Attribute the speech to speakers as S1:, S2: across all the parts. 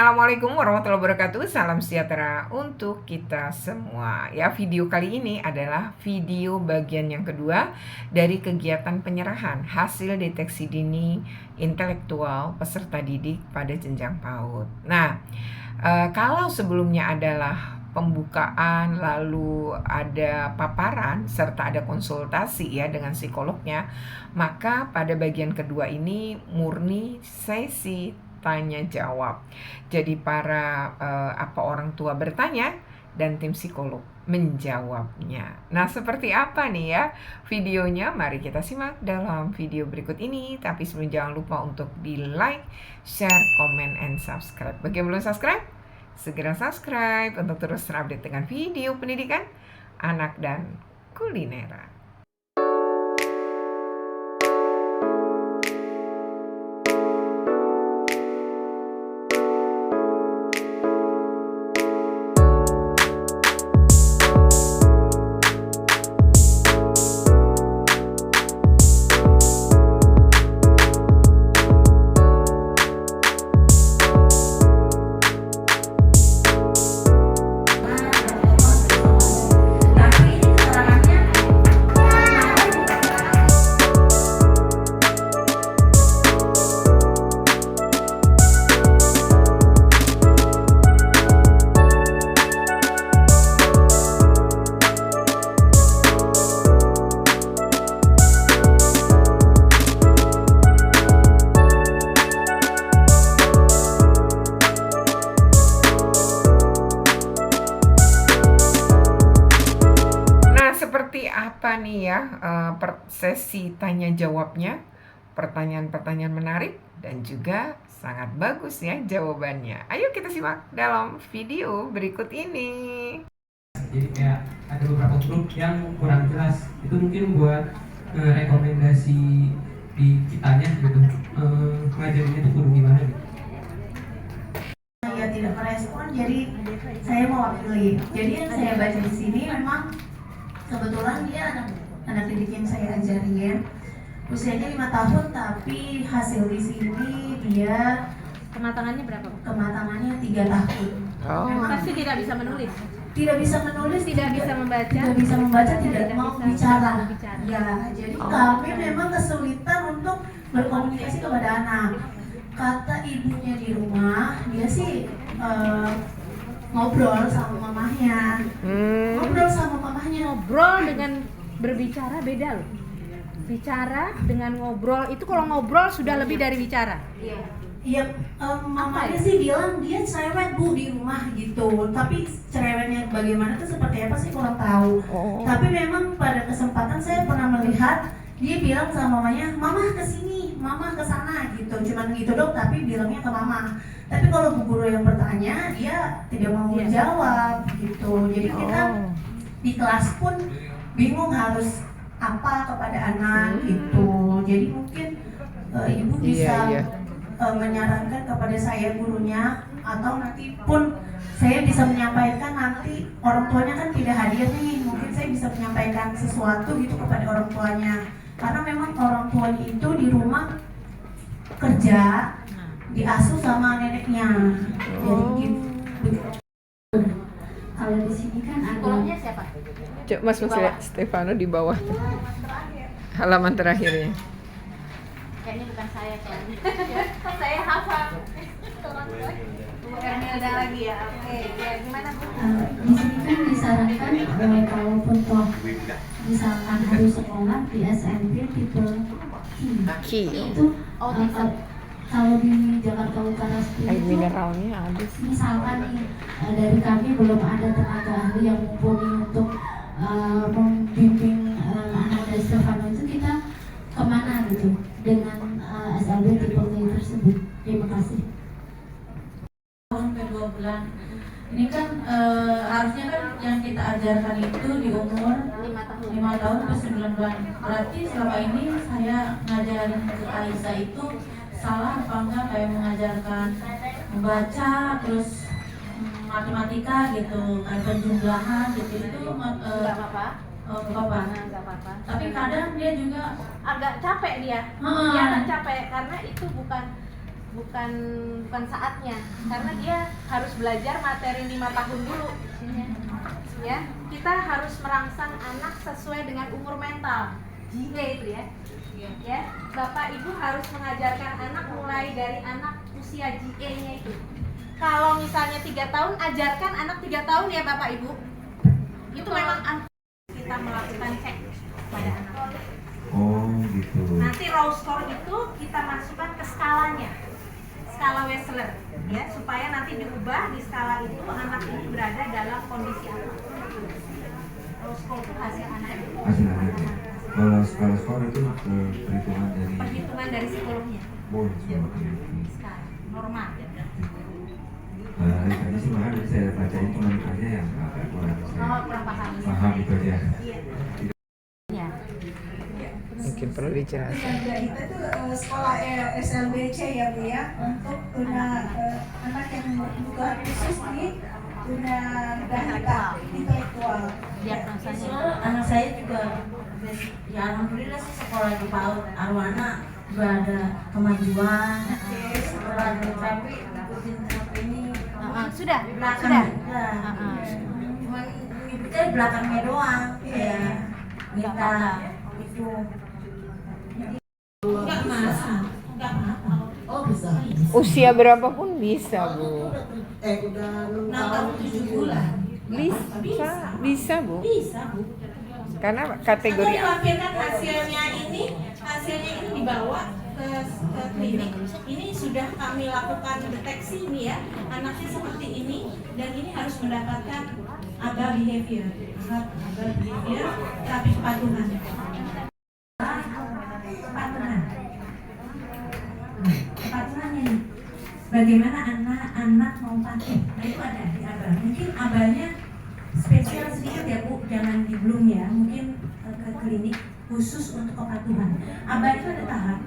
S1: Assalamualaikum warahmatullahi wabarakatuh. Salam sejahtera untuk kita semua. Ya, video kali ini adalah video bagian yang kedua dari kegiatan penyerahan hasil deteksi dini intelektual peserta didik pada jenjang PAUD. Nah, kalau sebelumnya adalah pembukaan, lalu ada paparan, serta ada konsultasi ya dengan psikolognya, maka pada bagian kedua ini murni sesi tanya jawab. Jadi para orang tua bertanya dan tim psikolog menjawabnya. Nah, seperti apa nih ya videonya? Mari kita simak dalam video berikut ini. Tapi sebelum, jangan lupa untuk di like, share, comment, and subscribe. Bagi yang belum subscribe, segera subscribe untuk terus terupdate dengan video pendidikan anak dan kulineran. Seperti apa nih ya sesi tanya jawabnya, pertanyaan-pertanyaan menarik dan juga sangat bagus ya jawabannya. Ayo kita simak dalam video berikut ini.
S2: Jadi kayak ada beberapa grup yang kurang jelas, itu mungkin buat rekomendasi di kitanya gitu, ngajarinnya itu kudu gimana gitu.
S3: Saya tidak merespon, jadi saya mewakili. Jadi yang saya baca di sini memang kebetulan dia anak didik yang saya ajarin, usianya 5 tahun, tapi hasil di sini dia
S4: kematangannya berapa?
S3: Kematangannya 3 tahun.
S4: Memang pasti tidak bisa menulis.
S3: Tidak bisa menulis,
S4: tidak bisa membaca,
S3: tidak mau bicara. Ya, jadi kami memang kesulitan untuk berkomunikasi kepada anak. Kata ibunya di rumah, dia sih ngobrol sama mamahnya.
S4: Ngobrol dengan berbicara beda loh. Bicara dengan ngobrol itu, kalau ngobrol sudah lebih dari bicara.
S3: Iya, mamanya sih bilang dia cerewet bu di rumah gitu. Tapi cerewetnya bagaimana itu seperti apa sih kurang tahu. Tapi memang pada kesempatan saya pernah melihat dia bilang sama mamanya, mama kesini, mama kesana gitu. Cuman gitu dong, tapi bilangnya ke mama. Tapi kalau bu guru yang bertanya, dia tidak mau menjawab gitu. Jadi kita di kelas pun bingung harus apa kepada anak gitu. Jadi mungkin ibu bisa menyarankan kepada saya gurunya, atau nanti pun saya bisa menyampaikan, nanti orang tuanya kan tidak hadir nih, mungkin saya bisa menyampaikan sesuatu gitu kepada orang tuanya, karena memang orang tuanya itu di rumah kerja, diasuh sama neneknya. Jadi gitu. Kalau di sini kan ada
S4: siapa?
S1: Coba Mas lihat Stefano di bawah halaman terakhirnya.
S4: Kayaknya bukan saya soalnya. Saya hafal. Bukan ada lagi ya. Oke, ya gimana Bu?
S3: Di sini kan disarankan kalaupun toh misalkan harus sekolah di SMP tipe Q itu kalau di Jakarta Utara sendiri
S1: Air mineralnya habis.
S3: Misalkan nih dari kami belum ada tenaga ahli yang mumpuni untuk membimbing anak dari Stefano, itu kita kemana gitu dengan SLB tipe Q tersebut. Terima kasih.
S5: Sampai 2 bulan. Ini kan harusnya kan yang kita ajarkan itu di umur 5 tahun sampai 9 bulan. Berarti selama ini saya ngajarin ke Aisyah itu salah apa enggak, kayak mengajarkan membaca, terus matematika gitu, kayak penjumlahan gitu, itu
S4: Enggak apa-apa.
S5: Enggak apa-apa. Tapi kadang dia juga
S4: agak capek dia.
S5: Hmm.
S4: Dia agak capek karena itu bukan saatnya, karena dia harus belajar materi 5 tahun dulu. Ya, kita harus merangsang anak sesuai dengan umur mental, GA itu ya. Ya, Bapak Ibu harus mengajarkan anak mulai dari anak usia GA-nya itu. Kalau misalnya 3 tahun, ajarkan anak 3 tahun ya Bapak Ibu. Itu memang kita melakukan cek pada anak.
S6: Oh gitu.
S4: Nanti raw score itu kita masukkan ke skalanya, skala Wechsler, ya, supaya nanti diubah di skala itu anak ini berada dalam kondisi apa. Raw score itu hasil anak.
S6: Hasil anaknya. Kalau skala skor itu
S4: Perhitungan dari psikolognya.
S6: Oh, psikolognya.
S4: Skala normal.
S6: Tadi sih malah saya bacain cuma aja yang agak kurang
S4: Kurang paham.
S6: paham itu aja.
S4: Iya.
S1: Mungkin perlu dijelaskan.
S7: Sangga itu tuh sekolah SLBC ya Bu ya, untuk anak yang berkebutuhan khusus di tunagrahita intelektual.
S4: Diagnosanya.
S5: Anak saya juga ya alhamdulillah sih sekolah di PAUD Arwana juga ada kemajuan, sekolah di tapi ikutin sampai ini
S4: Sudah.
S5: belakang cuman kita belakangnya doang ya minta itu enggak masalah oh bisa
S1: Usia berapapun bisa, Bu.
S7: Udah
S5: 6 tahun 7 bulan
S1: Bisa, Bu.
S5: bisa Bu.
S1: Karena
S5: Atau
S1: kategori
S5: dilampirkan hasilnya ini dibawa ke klinik. Ini sudah kami lakukan deteksi ini ya, anaknya seperti ini dan ini harus mendapatkan ABA behavior, tapi kepatuhan. Kepatuhannya nih, bagaimana anak mau patuh? Nah itu ada di ABA. Mungkin ABA-nya spesial sedikit ya Bu, jangan di Bloom ya, mungkin ke klinik khusus untuk kepatuhan. ABA itu ada tahap.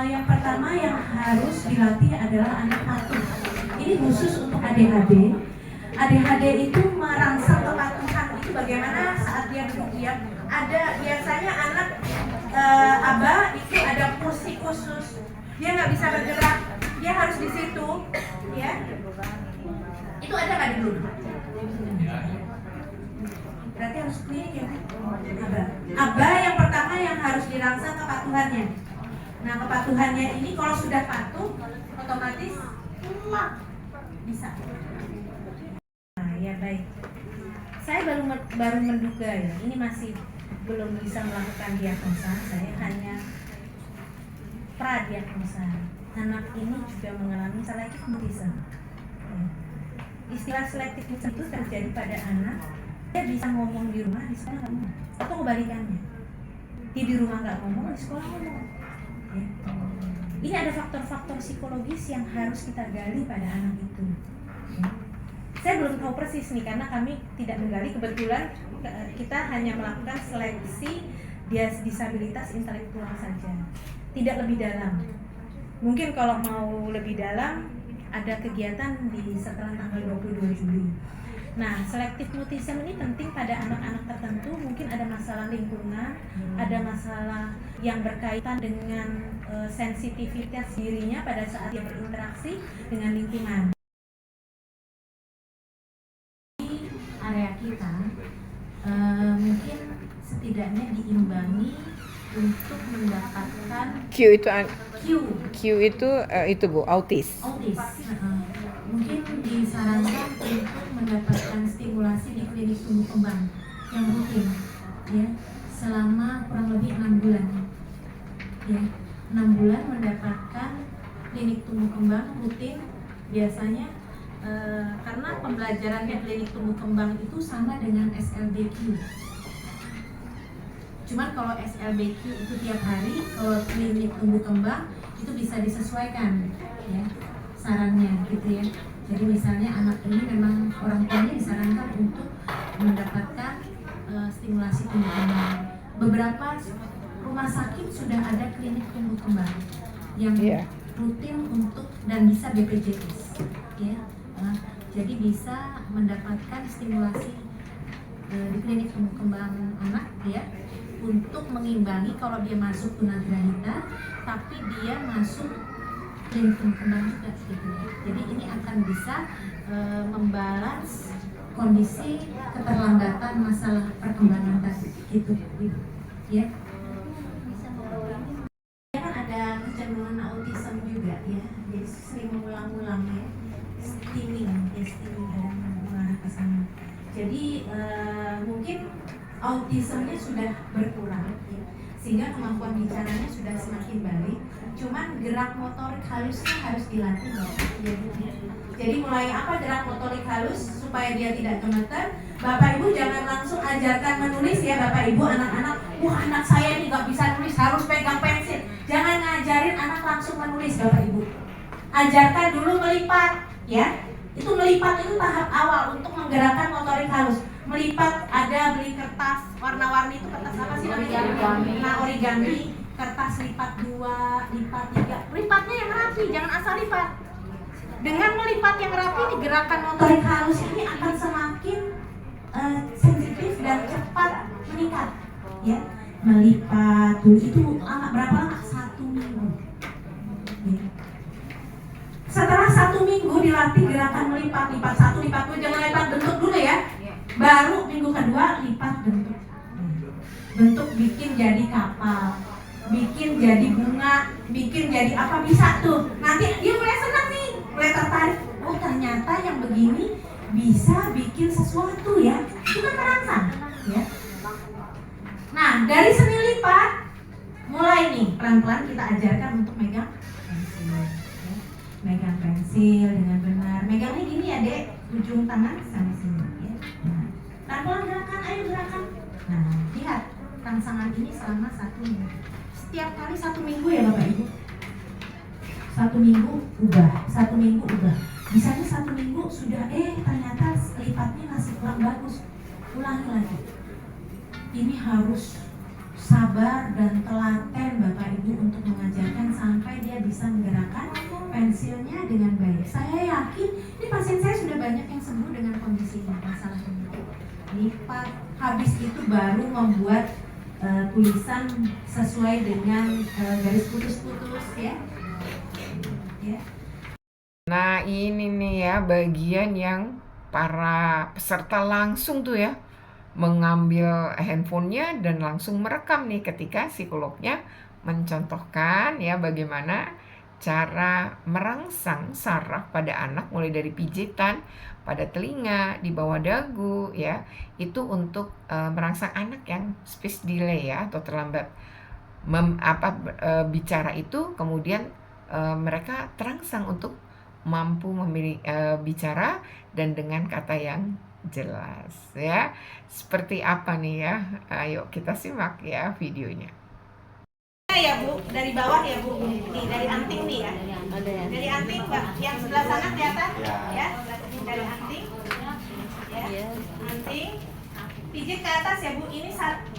S5: Yang pertama yang harus dilatih adalah anak patuh. Ini khusus untuk ADHD. ADHD itu merangsang kepatuhan itu bagaimana saat dia duduk diam. Ada biasanya anak ABA itu ada kursi khusus. Dia nggak bisa bergerak, dia harus di situ, ya. Itu ada nggak di Bloom? Berarti harus klinik ya, ABA yang pertama yang harus dirangsang kepatuhannya. Nah kepatuhannya ini kalau sudah patuh otomatis bisa. Nah ya baik. Saya baru menduga ya, ini masih belum bisa melakukan diagnosa. Saya hanya pradiagnosa. Anak ini juga mengalami selective mutism. Istilah selective mutism itu terjadi pada anak. Dia bisa ngomong di rumah, di sekolah nggak ngomong, atau kebalikannya. Dia di rumah nggak ngomong, di sekolah ngomong. Ya. Ini ada faktor-faktor psikologis yang harus kita gali pada anak itu. Ya. Saya belum tahu persis nih karena kami tidak menggali, kebetulan kita hanya melakukan seleksi disabilitas intelektual saja, tidak lebih dalam. Mungkin kalau mau lebih dalam ada kegiatan di setelah tanggal 22 Juli. Nah, selective mutism ini penting pada anak-anak tertentu, mungkin ada masalah lingkungan, ada masalah yang berkaitan dengan sensitivitas dirinya pada saat dia berinteraksi dengan lingkungan. Di area kita mungkin setidaknya diimbangi untuk mendapatkan
S1: Q itu Bu, autis.
S5: Mungkin disarankan untuk mendapatkan stimulasi di klinik tumbuh kembang yang rutin ya selama kurang lebih 6 bulan ya 6 bulan mendapatkan klinik tumbuh kembang rutin biasanya karena pembelajarannya klinik tumbuh kembang itu sama dengan SLBQ. Cuman kalau SLBQ itu tiap hari, kalau klinik tumbuh kembang itu bisa disesuaikan ya sarannya gitu ya. Jadi misalnya anak ini memang orang tuanya disarankan untuk mendapatkan stimulasi tumbuh kembang. Beberapa rumah sakit sudah ada klinik tumbuh kembang yang rutin untuk dan bisa BPJS ya. Jadi bisa mendapatkan stimulasi di klinik tumbuh kembang anak ya untuk mengimbangi kalau dia masuk tunagrahita tapi dia masuk dari kembang juga gitu ya. Jadi ini akan bisa membalance kondisi keterlambatan masalah perkembangan tadi gitu ya. Kan ada kecenderungan autism juga ya, jadi sering mengulang-ulang ya, stimming ada mengarah ke sana. Jadi mungkin autismnya sudah berkurang ya, sehingga kemampuan bicaranya sudah semakin baik, cuman gerak motorik halusnya harus dilatih ya. Jadi mulai apa gerak motorik halus supaya dia tidak gemeter. Bapak Ibu jangan langsung ajarkan menulis ya Bapak Ibu, anak-anak, wah anak saya ini nggak bisa nulis, harus pegang pensil. Jangan ngajarin anak langsung menulis Bapak Ibu. Ajarkan dulu melipat ya. Itu melipat itu tahap awal untuk menggerakkan motorik halus. Melipat ada beli kertas warna-warni, itu kertas apa sih namanya? Nah, origami, kertas lipat 2, lipat 3. Lipatnya yang rapi, jangan asal lipat. Dengan melipat yang rapi, gerakan motorik halus ini akan semakin sensitif dan cepat meningkat. Ya, melipat itu berapa lama? 1 minggu. Ya. Setelah 1 minggu dilatih gerakan melipat, lipat 1, lipat 2, jangan lipat bentuk dulu ya. Baru minggu kedua lipat bentuk. Bentuk bikin jadi kapal, bikin jadi bunga, bikin jadi apa bisa tuh. Nanti dia mulai senang nih, mulai tertarik. Oh ternyata yang begini bisa bikin sesuatu ya. Itu kan merangsang ya. Nah dari seni lipat mulai nih pelan-pelan kita ajarkan untuk megang pensil ya. Megang pensil dengan benar. Megangnya gini ya dek, ujung tangan sampai sini ya. Nah, pelan-pelan gerakan, ayo gerakan. Nah lihat rangsangan ini selama 1 minggu. Setiap kali 1 minggu ya Bapak Ibu. 1 minggu ubah, 1 minggu ubah. Misalnya 1 minggu sudah ternyata lipatnya masih kurang bagus. Ulangi lagi. Ini harus sabar dan telaten Bapak Ibu untuk mengajarkan sampai dia bisa menggerakkan pensilnya dengan baik. Saya yakin ini pasien saya sudah banyak yang sembuh dengan kondisi ini, masalah ini. Lipat, habis itu baru membuat tulisan sesuai dengan garis putus-putus ya. Ya.
S1: Nah ini nih ya bagian yang para peserta langsung tuh ya mengambil handphonenya dan langsung merekam nih ketika psikolognya mencontohkan ya bagaimana cara merangsang saraf pada anak mulai dari pijitan pada telinga, di bawah dagu ya, itu untuk merangsang anak yang speech delay ya atau terlambat bicara itu, kemudian mereka terangsang untuk mampu bicara dan dengan kata yang jelas ya. Seperti apa nih ya? Ayo kita simak ya videonya.
S4: Ya Bu, dari bawah ya Bu, nih dari anting nih ya, dari anting Mbak, yang sebelah sana kelihatan ya, dari anting, ya, anting, pijit ke atas ya Bu, ini 1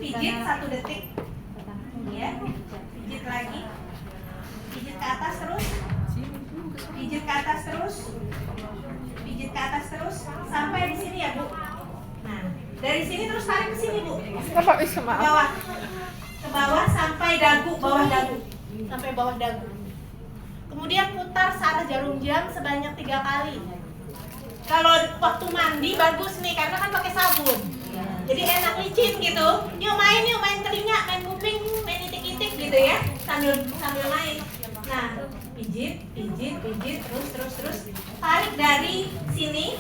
S4: pijit 1 detik, ya, pijit lagi, pijit ke atas terus, pijit ke atas terus, pijit ke atas terus, sampai di sini ya Bu. Nah, dari sini terus tarik ke sini Bu, ke bawah. Ke bawah sampai dagu, bawah dagu, sampai bawah dagu. Kemudian putar searah jarum jam sebanyak 3 kali. Kalau waktu mandi bagus nih, karena kan pakai sabun. Jadi enak licin gitu. Yuk main telinga, main kuping, main itik-itik gitu ya, sambil main. Nah, pijit, terus. Tarik dari sini,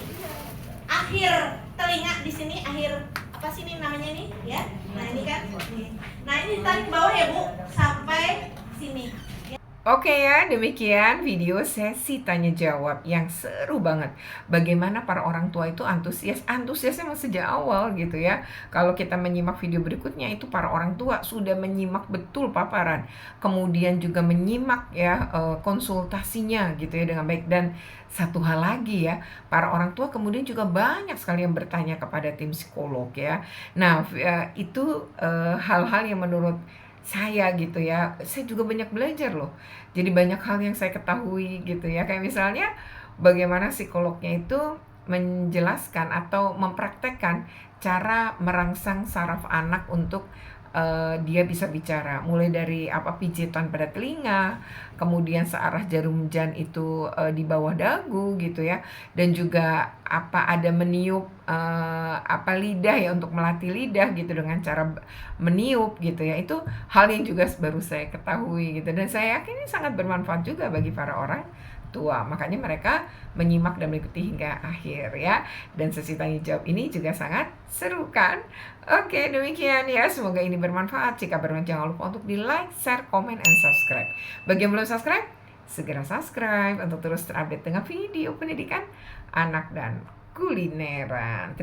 S4: akhir telinga di sini, akhir apa sih ini namanya nih ya. Nah ini kan nah ini ditarik ke bawah ya Bu sampai sini.
S1: Oke ya, demikian video sesi tanya jawab yang seru banget. Bagaimana para orang tua itu antusiasnya sejak awal gitu ya. Kalau kita menyimak video berikutnya itu para orang tua sudah menyimak betul paparan, kemudian juga menyimak ya konsultasinya gitu ya dengan baik. Dan satu hal lagi ya, para orang tua kemudian juga banyak sekali yang bertanya kepada tim psikolog ya. Nah itu hal-hal yang menurut saya gitu ya, saya juga banyak belajar loh. Jadi banyak hal yang saya ketahui gitu ya. Kayak misalnya bagaimana psikolognya itu menjelaskan atau mempraktekkan cara merangsang saraf anak untuk dia bisa bicara, mulai dari pijitan pada telinga, kemudian searah jarum jam itu di bawah dagu gitu ya, dan juga ada meniup lidah ya, untuk melatih lidah gitu dengan cara meniup gitu ya. Itu hal yang juga baru saya ketahui gitu, dan saya yakin ini sangat bermanfaat juga bagi para orang tua. Makanya mereka menyimak dan mengikuti hingga akhir ya. Dan sesi tanya jawab ini juga sangat seru kan? Oke, demikian ya. Semoga ini bermanfaat. Jika bermanfaat, jangan lupa untuk di like, share, komen, and subscribe. Bagi yang belum subscribe, segera subscribe untuk terus terupdate dengan video pendidikan anak dan kulineran.